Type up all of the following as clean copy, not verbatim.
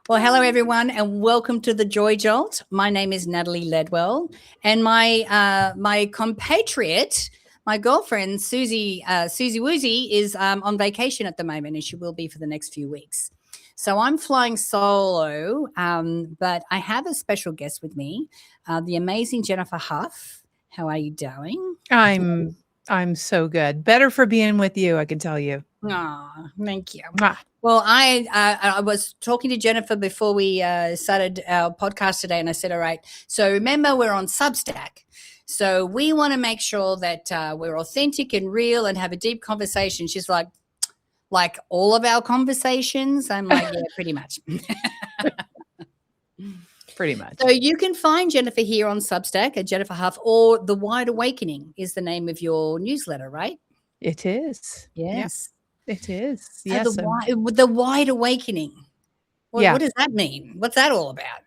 Well, hello everyone, and welcome to the Joy Jolt. My name is Natalie Ledwell, and my compatriot, my girlfriend Susie Woozy, is on vacation at the moment, and she will be for the next few weeks. So I'm flying solo, but I have a special guest with me, the amazing Jennifer Huff. How are you doing? I'm so good. Better for being with you, I can tell you. Oh, thank you. Mwah. Well, I was talking to Jennifer before we started our podcast today, and I said, all right, so remember we're on Substack. So we want to make sure that we're authentic and real and have a deep conversation. She's like all of our conversations? I'm like, yeah, pretty much. Pretty much. So you can find Jennifer here on Substack at Jennifer Huff, or The Wide Awakening is the name of your newsletter, right? It is. Yes. Yeah, it is. So Yes. the Wide Awakening. What does that mean? What's that all about?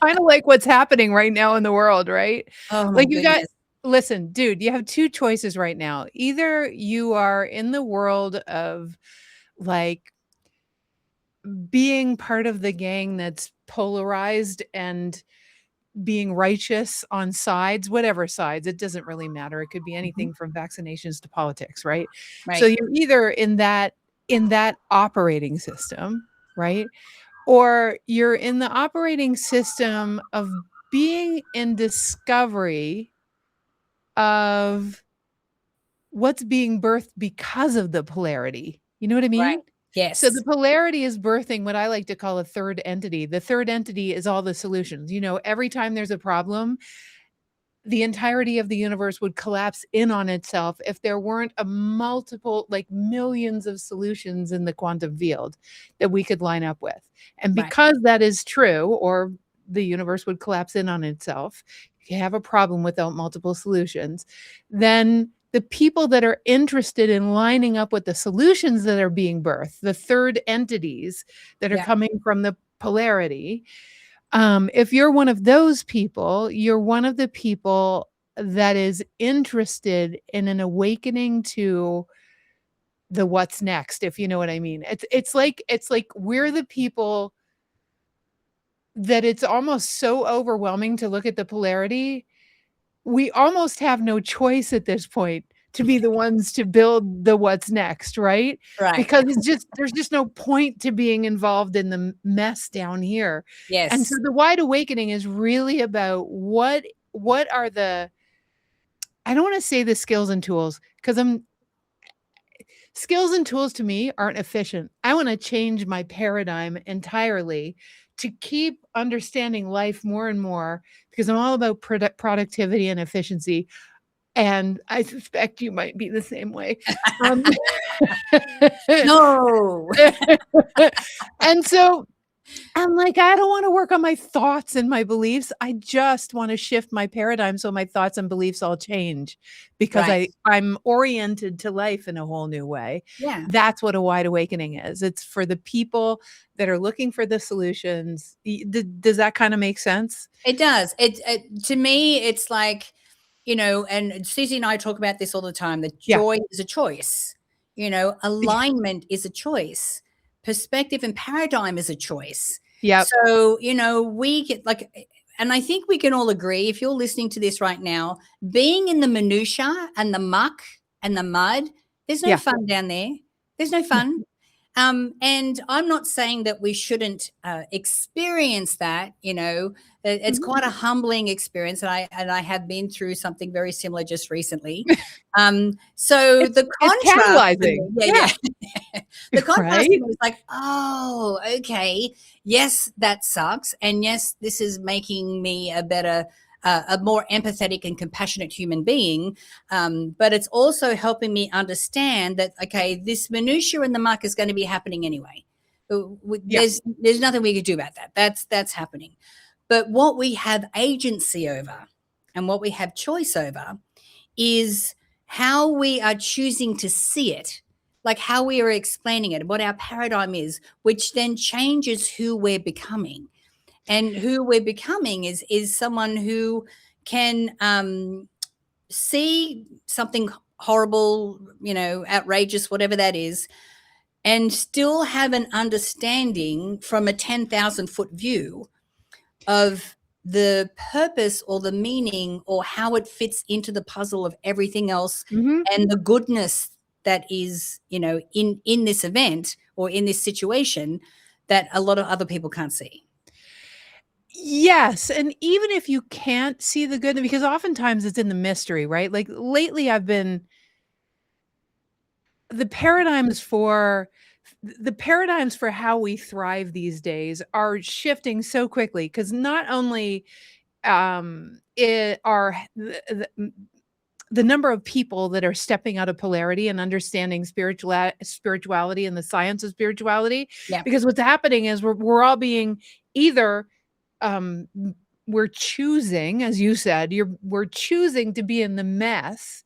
Kind of like what's happening right now in the world, right? Oh my goodness. Listen, dude, you have two choices right now. Either you are in the world of like being part of the gang that's polarized and being righteous on sides, whatever sides, it doesn't really matter. It could be anything from vaccinations to politics, right? Right. So you're either in that operating system, right? Or you're in the operating system of being in discovery of what's being birthed because of the polarity. You know what I mean? Right. Yes. So the polarity is birthing what I like to call a third entity. The third entity is all the solutions. You know, every time there's a problem, the entirety of the universe would collapse in on itself if there weren't a multiple, like millions of solutions in the quantum field that we could line up with. And because that is true, or the universe would collapse in on itself, you have a problem without multiple solutions, then the people that are interested in lining up with the solutions that are being birthed, the third entities that are coming from the polarity, if you're one of those people, you're one of the people that is interested in an awakening to the what's next, if you know what I mean. It's like we're the people that it's almost so overwhelming to look at the polarity. We almost have no choice at this point to be the ones to build the what's next, right? Right. Because there's just no point to being involved in the mess down here. Yes. And so the wide awakening is really about what are the, I don't want to say the skills and tools, because skills and tools to me aren't efficient. I want to change my paradigm entirely to keep understanding life more and more, because I'm all about productivity and efficiency. And I suspect you might be the same way. No. And so I'm like, I don't want to work on my thoughts and my beliefs. I just want to shift my paradigm so my thoughts and beliefs all change, because I'm oriented to life in a whole new way. Yeah. That's what a wide awakening is. It's for the people that are looking for the solutions. Does that kind of make sense? It does. To me, it's like, you know, and Susie and I talk about this all the time, that joy is a choice. You know, alignment is a choice. Perspective and paradigm is a choice. Yeah. So, you know, we get like, and I think we can all agree, if you're listening to this right now, being in the minutia and the muck and the mud, there's no fun down there. There's no fun. And I'm not saying that we shouldn't experience that. You know, it's quite a humbling experience, and I have been through something very similar just recently. So the contrast, the contrast is like, oh, okay, yes, that sucks, and yes, this is making me a more empathetic and compassionate human being. But it's also helping me understand that, okay, this minutia in the muck is going to be happening anyway. There's nothing we can do about that. That's happening. But what we have agency over and what we have choice over is how we are choosing to see it, like how we are explaining it, what our paradigm is, which then changes who we're becoming. And who we're becoming is someone who can see something horrible, you know, outrageous, whatever that is, and still have an understanding from a 10,000 foot view of the purpose or the meaning or how it fits into the puzzle of everything else, and the goodness that is, in this event or in this situation that a lot of other people can't see. Yes, and even if you can't see the good, because oftentimes it's in the mystery, right? Like lately the paradigms for how we thrive these days are shifting so quickly, because not only it are the number of people that are stepping out of polarity and understanding spirituality and the science of spirituality. Yeah. Because what's happening is we're all being either we're choosing, as you said, we're choosing to be in the mess,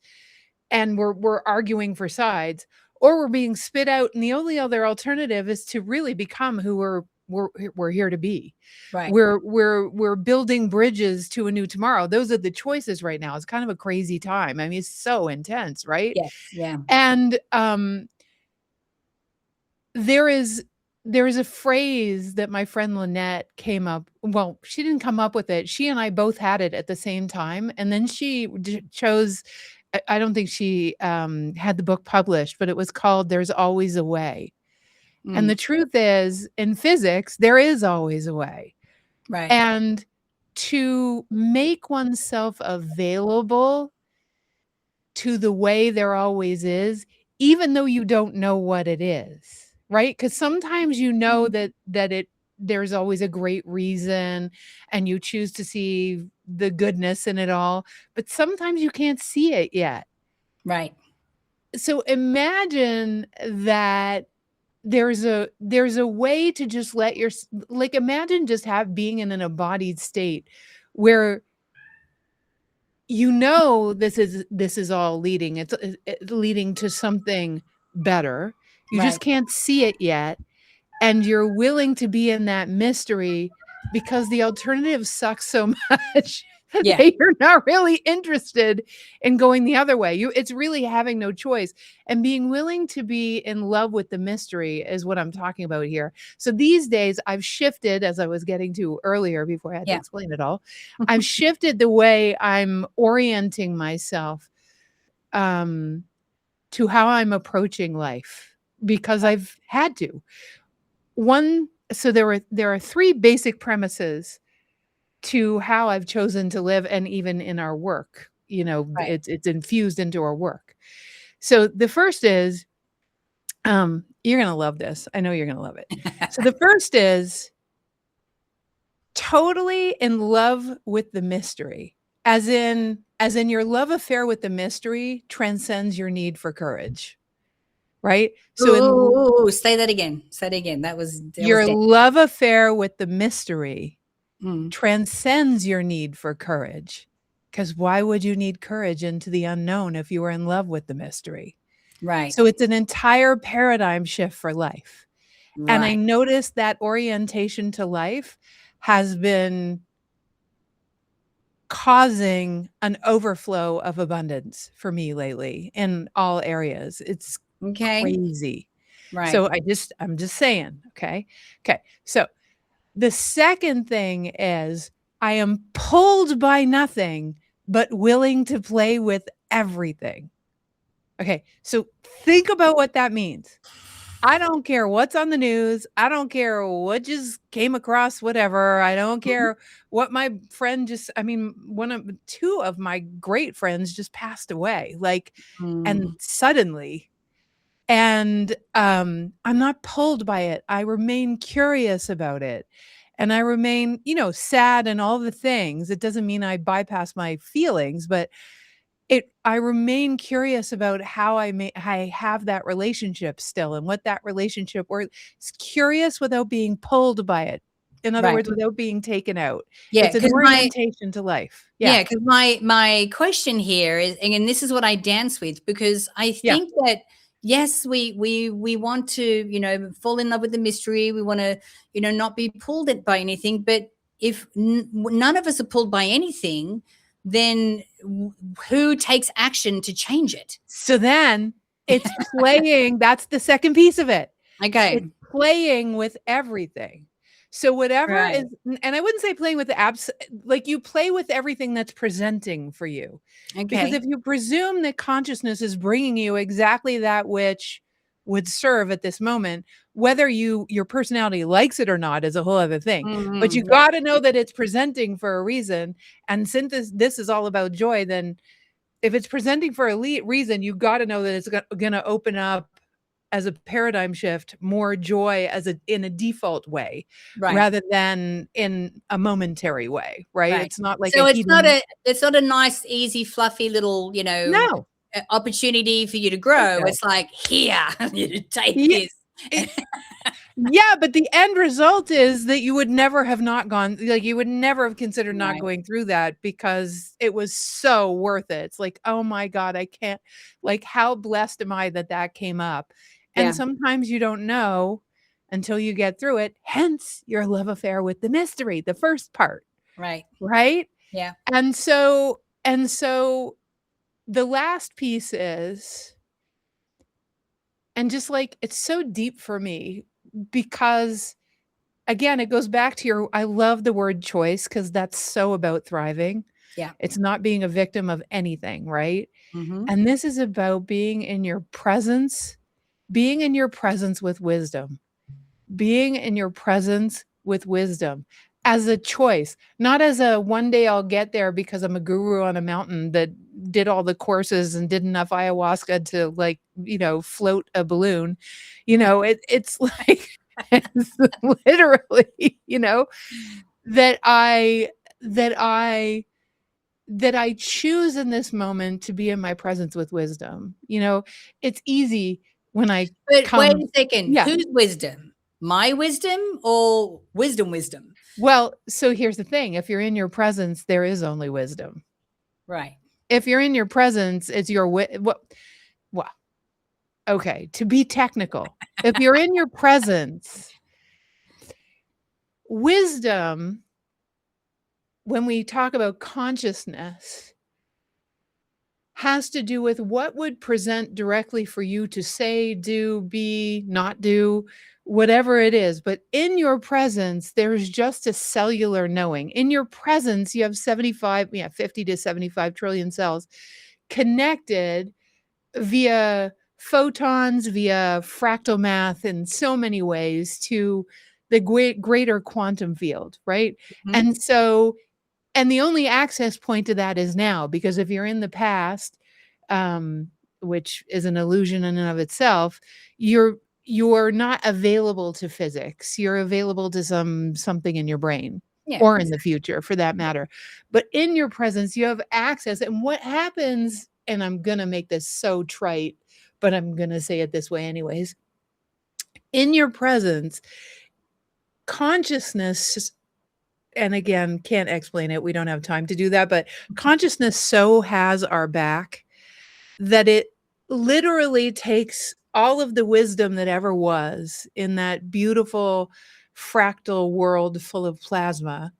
and we're arguing for sides, or we're being spit out, and the only other alternative is to really become who we're here to be. Right. We're building bridges to a new tomorrow. Those are the choices right now. It's kind of a crazy time. I mean, it's so intense, right? Yes. Yeah. And there is a phrase that my friend Lynette came up. Well, she didn't come up with it. She and I both had it at the same time, and then she chose. I don't think she had the book published, but it was called "There's Always a Way." And the truth is, in physics, there is always a way. Right. And to make oneself available to the way there always is, even though you don't know what it is, right? Because sometimes you know that there's always a great reason, and you choose to see the goodness in it all, but sometimes you can't see it yet. Right. So imagine that there's a way to just let imagine just being in an embodied state where this is all leading. It's leading to something better. You just can't see it yet, and you're willing to be in that mystery because the alternative sucks so much that you're not really interested in going the other way. It's really having no choice, and being willing to be in love with the mystery is what I'm talking about here. So these days I've shifted, as I was getting to earlier before I had to explain it all. I've shifted the way I'm orienting myself to how I'm approaching life, because I've had to. So there are three basic premises to how I've chosen to live, and even in our work, it's infused into our work. So the first is, you're going to love this. I know you're going to love it. So the first is totally in love with the mystery, as in your love affair with the mystery transcends your need for courage. Right? So say that again. Say it again. That was your love affair with the mystery transcends your need for courage. Because why would you need courage into the unknown if you were in love with the mystery? Right. So it's an entire paradigm shift for life. Right. And I noticed that orientation to life has been causing an overflow of abundance for me lately in all areas. It's crazy. Right. So I'm just saying, okay. So the second thing is, I am pulled by nothing, but willing to play with everything. Okay. So think about what that means. I don't care what's on the news. I don't care what just came across, whatever. I don't care what my friend two of my great friends just passed away, and suddenly. And I'm not pulled by it. I remain curious about it. And I remain, sad and all the things. It doesn't mean I bypass my feelings, but I remain curious about how I have that relationship still, and what that relationship, or it's curious without being pulled by it. In other words, without being taken out. Yeah, it's an orientation to life. Yeah, because my question here is, and this is what I dance with, because I think that yes, we want to, fall in love with the mystery. We want to, not be pulled by anything. But if none of us are pulled by anything, then who takes action to change it? So then it's playing. That's the second piece of it. Okay. It's playing with everything. So whatever Right. is, and I wouldn't say playing with the apps, like you play with everything that's presenting for you. Because Okay. if you presume that consciousness is bringing you exactly that which would serve at this moment, whether your personality likes it or not is a whole other thing. But you Yeah. got to know that it's presenting for a reason. And since this is all about joy, then if it's presenting for a reason, you got to know that it's going to open up as a paradigm shift more joy in a default way Right. rather than in a momentary way, right? Right. It's not like a So heating. it's not a nice, easy, fluffy little, No. opportunity for you to Heck grow. no. It's like, here, you take Yeah, this. it yeah, but the end result is that you would never have not gone, like, you would never have considered not Right. going through that because it was so worth it. It's like, "Oh my god, I can't," like, how blessed am I that that came up? And Yeah. sometimes you don't know until you get through it, hence your love affair with the mystery, the first part, Right. right? Yeah. And so the last piece is, and just like it's so deep for me because again, it goes back to I love the word choice because that's so about thriving. Yeah. It's not being a victim of anything, right? Mm-hmm. And this is about being in your presence with wisdom, being in your presence with wisdom as a choice, not as a one day I'll get there because I'm a guru on a mountain that did all the courses and did enough ayahuasca to like, float a balloon. It's like, it's literally, that I that I that I choose in this moment to be in my presence with wisdom. It's easy when I But wait come. a second. Yeah. Whose wisdom? My wisdom or wisdom? Wisdom. Well, so here's the thing. If you're in your presence, there is only wisdom. Right. If you're in your presence, it's your well, okay, to be technical. If you're in your presence, wisdom, when we talk about consciousness, has to do with what would present directly for you to say, do, be, not do, whatever it is. But in your presence, there's just a cellular knowing. In your presence, you have 50 to 75 trillion cells connected via photons, via fractal math in so many ways to the greater quantum field, right? Mhm. And the only access point to that is now, because if you're in the past, um, which is an illusion in and of itself, you're not available to physics. You're available to something in your brain Yeah. or in the future for that matter. But in your presence, you have access. And what happens, and I'm gonna make this so trite, but I'm gonna say it this way anyways. In your presence, consciousness, and again, can't explain it. We don't have time to do that. But consciousness so has our back that it literally takes all of the wisdom that ever was in that beautiful fractal world full of plasma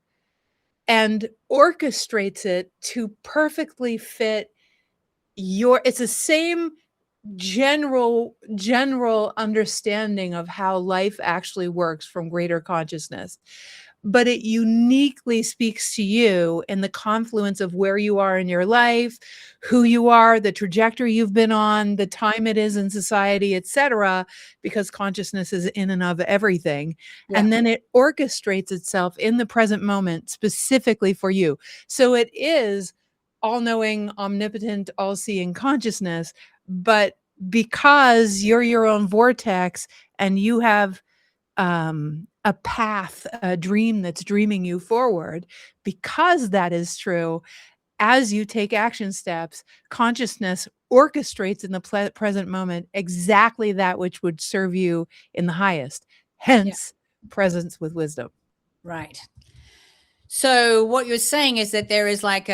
and orchestrates it to perfectly fit it's the same general understanding of how life actually works from greater consciousness, but it uniquely speaks to you in the confluence of where you are in your life, who you are, the trajectory you've been on, the time it is in society, etc., because consciousness is in and of everything. Yeah. And then it orchestrates itself in the present moment specifically for you. So it is all-knowing, omnipotent, all-seeing consciousness, but because you're your own vortex and you have a path, a dream that's dreaming you forward, because that is true, as you take action steps, consciousness orchestrates in the present moment exactly that which would serve you in the highest. Yeah. Hence, presence with wisdom. Right. So what you're saying is that there is like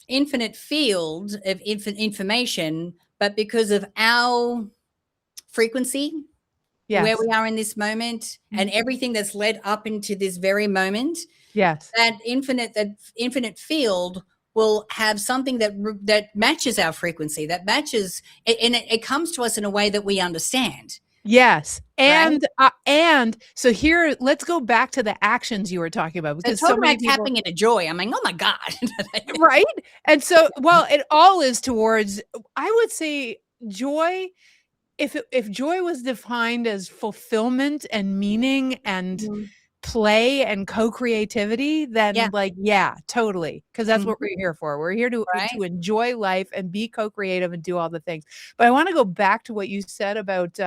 infinite field of information, but because of our frequency, where Yes. we are in this moment, and everything that's led up into this very moment, Yes. that infinite field will have something that matches our frequency, that matches, and it comes to us in a way that we understand. Yes. right? And so here, let's go back to the actions you were talking about, So because talk so about many people, tapping into joy. I'm like, oh my God. right? And so, well, it all is towards, I would say, joy. If joy was defined as fulfillment and meaning and Mhm. play and co-creativity, Yeah. then like, yeah, totally. Because that's what Mhm. we're here for. We're here Right. to enjoy life and be co-creative and do all the things. But I want to go back to what you said about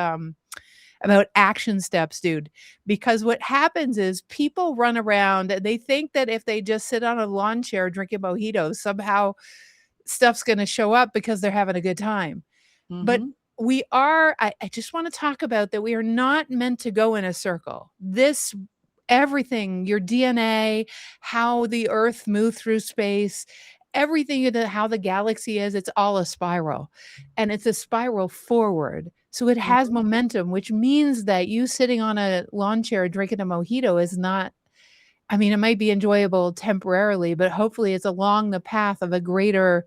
action steps, dude. Because what happens is people run around and they think that if they just sit on a lawn chair drinking mojitos, somehow stuff's going to show up because they're having a good time. But Mhm. I just want to talk about that we are not meant to go in a circle. This, everything, your DNA, how the earth moved through space, everything, how the galaxy is, it's all a spiral. And it's a spiral forward. So it has Mhm. momentum, which means that you sitting on a lawn chair drinking a mojito is not, I mean, it might be enjoyable temporarily, but hopefully it's along the path of a greater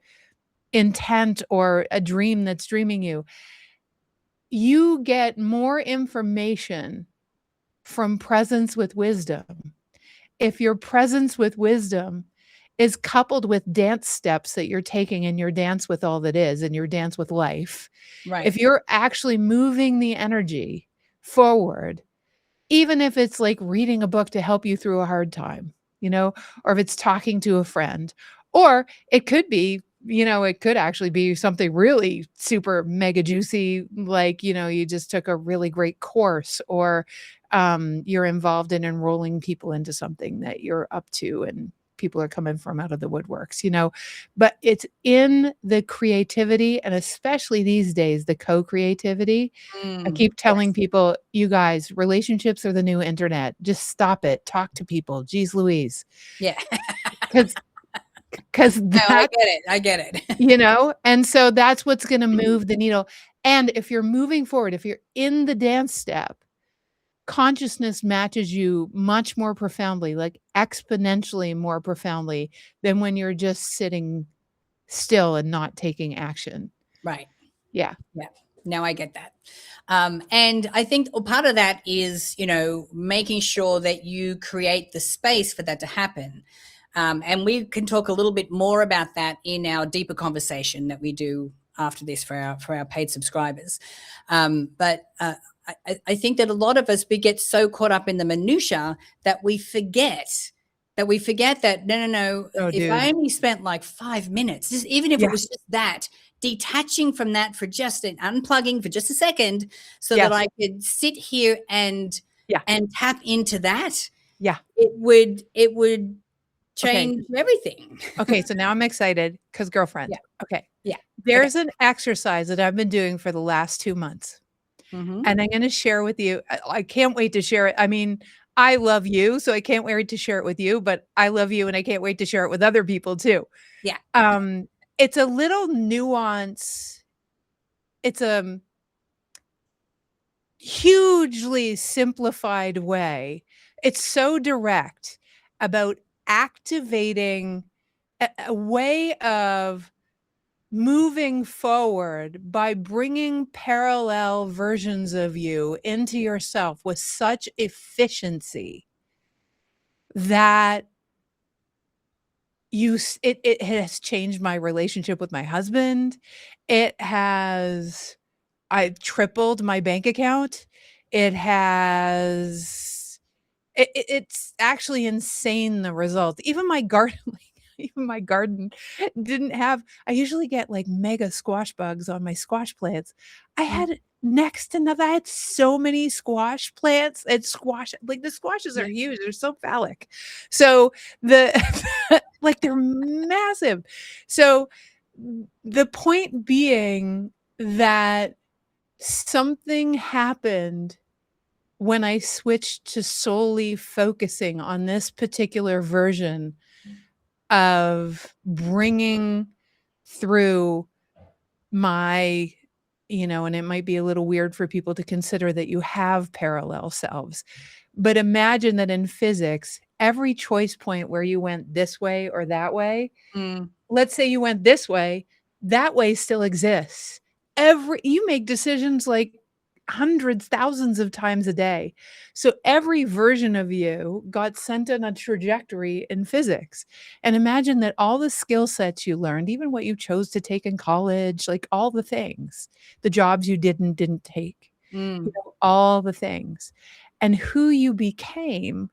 intent or a dream that's dreaming you. You get more information from presence with wisdom. If your presence with wisdom is coupled with dance steps that you're taking in your dance with all that is, in your dance with life, Right. if you're actually moving the energy forward, even if it's like reading a book to help you through a hard time, or if it's talking to a friend, or it could be, it could actually be something really super mega juicy, like, you just took a really great course, or you're involved in enrolling people into something that you're up to and people are coming from out of the woodworks, but it's in the creativity, and especially these days, the co-creativity. I Mm. keep telling Yes. people, you guys, relationships are the new internet. Just stop it. Talk to people. Jeez Louise. Yeah. Because No, I that, get it. I get it. and so that's what's going to move the needle. And if you're moving forward, if you're in the dance step, consciousness matches you much more profoundly, like exponentially more profoundly than when you're just sitting still and not taking action. Right. Yeah. Yeah. Now I get that. And I think part of that is, making sure that you create the space for that to happen. And we can talk a little bit more about that in our deeper conversation that we do after this for our paid subscribers. But I think that a lot of us, we get so caught up in the minutia that we forget that no, Oh, if I dude. only spent like 5 minutes, even if it Yeah. was just that, detaching from that for just an unplugging for just a second, so that Yes. I could sit here and Yeah. tap into that, Yeah. it would Okay. change everything. Okay, so now I'm excited because Yeah. girlfriend. Okay. Yeah. Okay. There's an exercise that I've been doing for the last 2 months, Mhm. and I'm gonna share with you. I can't wait to share it. I mean, I love you, so I can't wait to share it with you, but I love you and I can't wait to share it with other people too. Yeah. Um, it's a little nuance. It's a hugely simplified way. It's so direct about activating a way of moving forward by bringing parallel versions of you into yourself with such efficiency that it has changed my relationship with my husband. It has I tripled my bank account. It has it's actually insane, the result. Even my garden, like, even my garden didn't have, I usually get, like, mega squash bugs on my squash plants. I Mm. had next to nothing. I had so many squash plants and squash, like, the squashes Yeah. are huge, they're so phallic. So, the like, they're massive. So, the point being that something happened when I switched to solely focusing on this particular version of bringing through my, and it might be a little weird for people to consider that you have parallel selves. But imagine that in physics, every choice point where you went this way or that way, Mm. let's say you went this way, that way still exists. You make decisions like hundreds, thousands of times a day. So every version of you got sent on a trajectory in physics. And imagine that all the skill sets you learned, even what you chose to take in college, like all the things, the jobs you didn't take, Mm. all the things. And who you became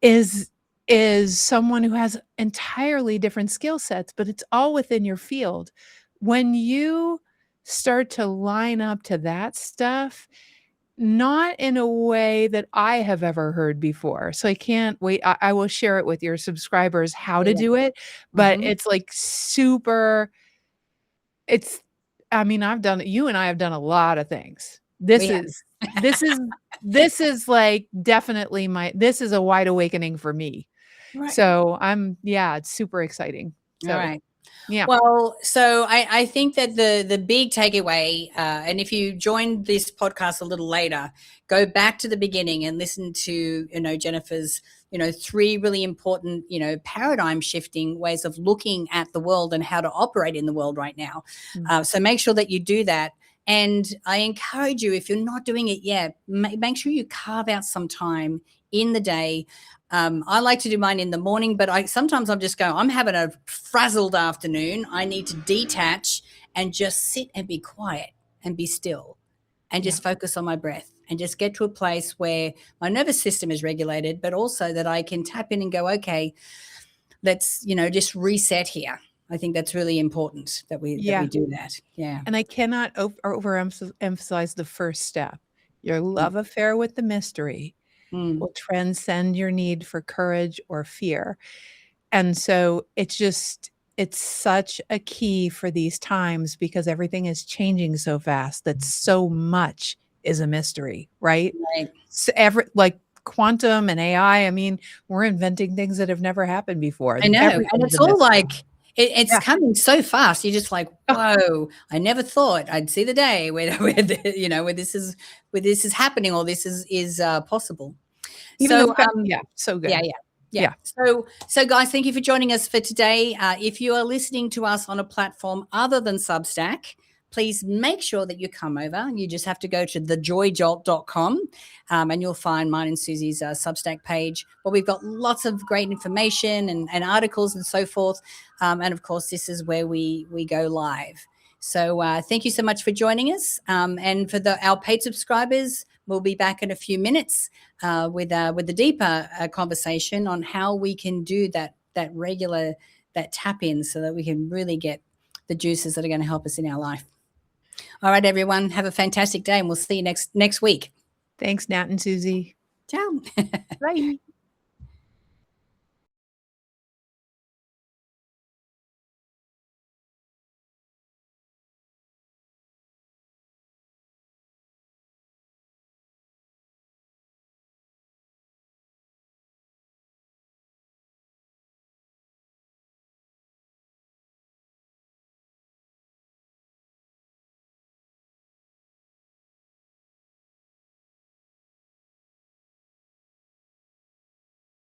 is someone who has entirely different skill sets, but it's all within your field. When you start to line up to that stuff, not in a way that I have ever heard before. So I can't wait. I will share it with your subscribers how to Yeah. do it, but it's like super it's I mean, you and I have done a lot of things. We have. This is this is like definitely this is a wide awakening for me. Right. So it's super exciting. All So, right. yeah. Well, so I think that the big takeaway, and if you joined this podcast a little later, go back to the beginning and listen to, Jennifer's, 3 really important, paradigm shifting ways of looking at the world and how to operate in the world right now. So make sure that you do that. And I encourage you, if you're not doing it yet, make sure you carve out some time in the day. I like to do mine in the morning, but sometimes I'm just going, I'm having a frazzled afternoon. I need to detach and just sit and be quiet and be still and just focus on my breath and just get to a place where my nervous system is regulated, but also that I can tap in and go, okay, let's, just reset here. I think that's really important that we do that. Yeah. And I cannot overemphasize the first step. Your love affair with the mystery will transcend your need for courage or fear. And so it's such a key for these times because everything is changing so fast that so much is a mystery, right? Right. So like quantum and AI, I mean, we're inventing things that have never happened before. I know. And it's all like, it's coming so fast. You're just like, whoa, I never thought I'd see the day where this is happening or this is possible. Even So, so good. Yeah. So guys, thank you for joining us for today. If you are listening to us on a platform other than Substack, please make sure that you come over. You just have to go to thejoyjolt.com and you'll find mine and Susie's Substack page. Well, we've got lots of great information and articles and so forth. And of course, this is where we go live. So thank you so much for joining us. And for our paid subscribers, we'll be back in a few minutes with the deeper conversation on how we can do that regular tap in so that we can really get the juices that are going to help us in our life. All right, everyone, have a fantastic day, and we'll see you next week. Thanks, Nat and Susie. Ciao. Bye.